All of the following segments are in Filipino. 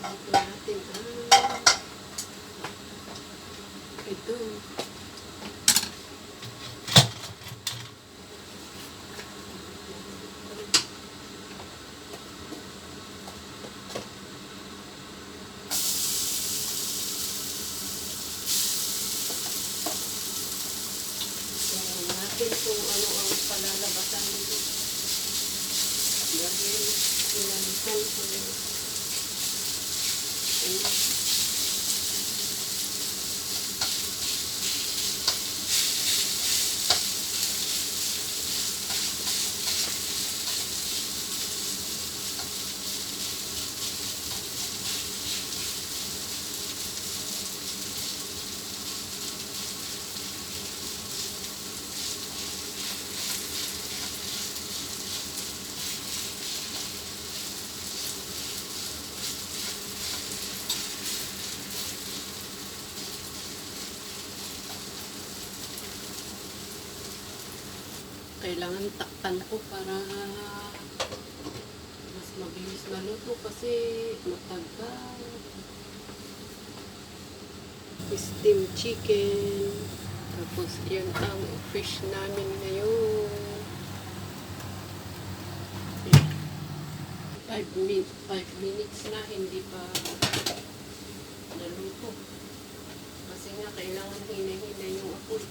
Dito natin ito. Natin kung ano ang palalabasan nito. Dahil pinalitan ko yun. Kailangan takpan ko para mas mabilis maluto kasi matagal. Steamed chicken. Tapos yan ang fish namin ngayon. 5 minutes na hindi pa naluto. Kasi nga kailangan hina-hina yung apoy.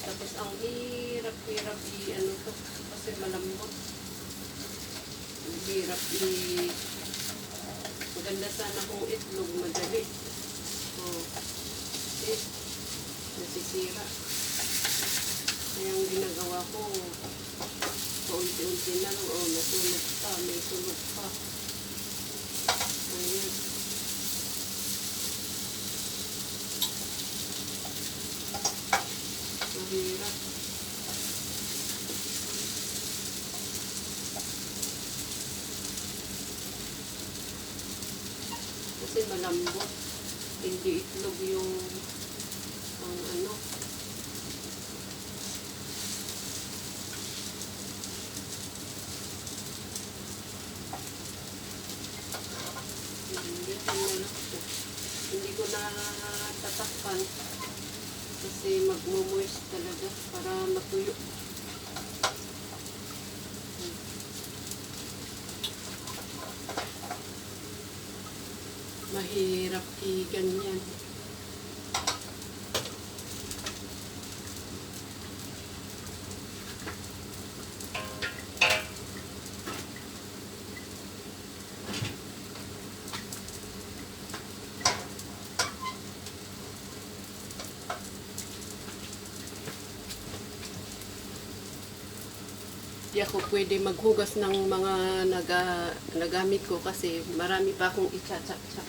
Tapos ang hirap-hirap i-ano to kasi malambot. Ang hirap maganda sana kung itlog madali. So, nasisira. Kaya ang ginagawa ko, paunti-unti na lang. O, natulog pa, may tulog pa. Ayan. Mahirap. Kasi malambot. Hindi itlog yung ang ano. Hindi ko na tatakpan kasi magmo-moist talaga para matuyo. Mahirap i-ganyan. Di ako pwede maghugas ng mga nagamit ko kasi marami pa akong i-chop-chop.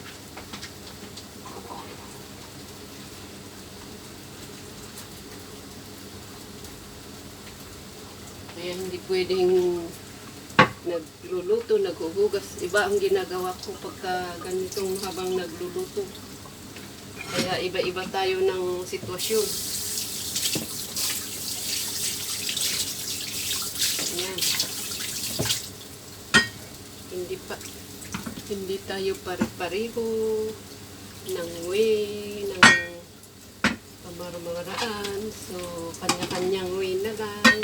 Kaya hindi pwedeng nagluluto, naghuhugas. Iba ang ginagawa ko pagka ganitong habang nagluluto. Kaya iba-iba tayo ng sitwasyon. Ayan. Hindi tayo pare-pareho ng way, ng pamamaraan. So, kanya-kanyang way na lang.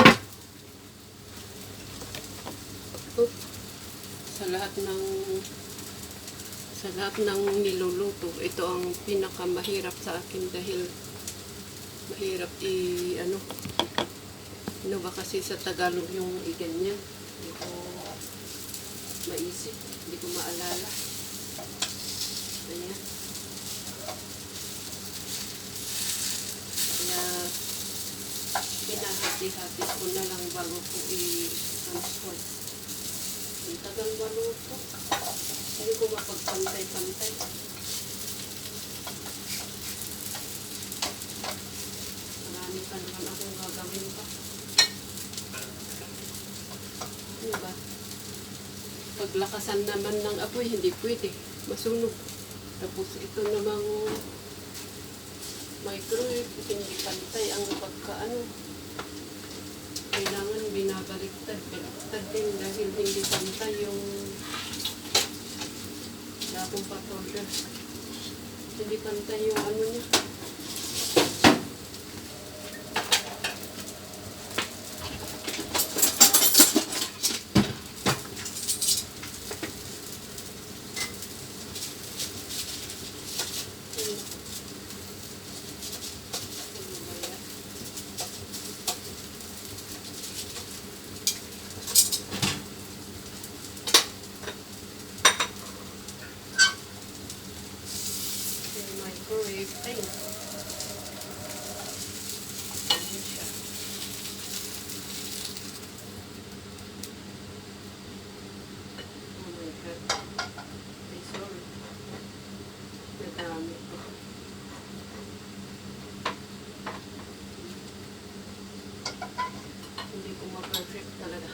Sa lahat ng niluluto, ito ang pinakamahirap sa akin dahil mahirap ano ba kasi sa Tagalog yung ganyan. Hindi ko maisip, hindi ko maalala. Ayan. Kaya pinahati-hati ko na lang bago ko i-transport. Ang tagal maluto. Hindi ko mapagpantay-pantay. Marami pa naman akong gagawin pa. Diba? Paglakasan naman ng apoy, hindi pwede. Masunog. Tapos ito namang microwave, hindi pantay ang pagkaano. Kailangan binabaliktad din dahil hindi pantay yung akong pa-powder. Hindi pantay yung ano niya. Microwave. Ay, ayan siya. Oh my God. Ay, sorry. Nadami ko. Hindi ko ma-perfect talaga.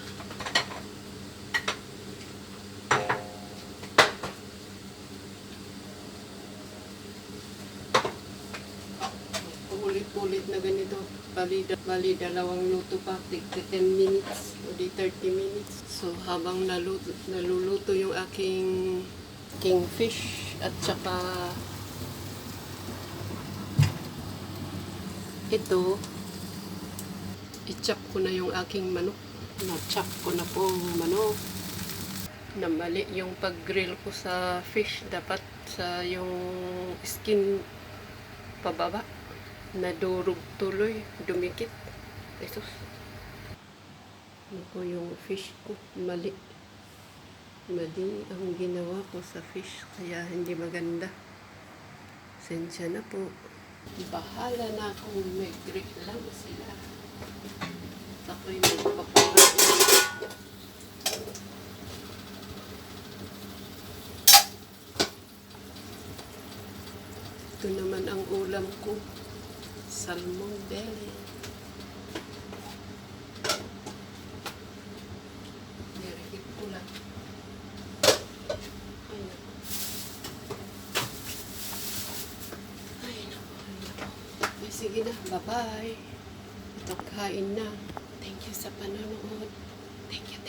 Ulit-ulit na ganito. Bali dalawang luto pa. 10 minutes o di 30 minutes. So habang naluluto yung aking kingfish at saka ito, i-chop ko na yung aking manok. Na-chop ko na po ang manok. Namali yung pag-grill ko sa fish. Dapat sa yung skin pababa. Nadurog tuloy, dumikit. Ito. Ano po yung fish ko? Mali ang ginawa ko sa fish. Kaya hindi maganda. Sensya na po. Bahala na kung may grill lang sila. Ako'y magpapalit. Ito naman ang ulam ko. Salmon belly. Nirigit ko lang. Ay, naku. Ay, naku. Ay, sige na. Bye-bye. Ito, kain na. Thank you sa panonood. Thank you.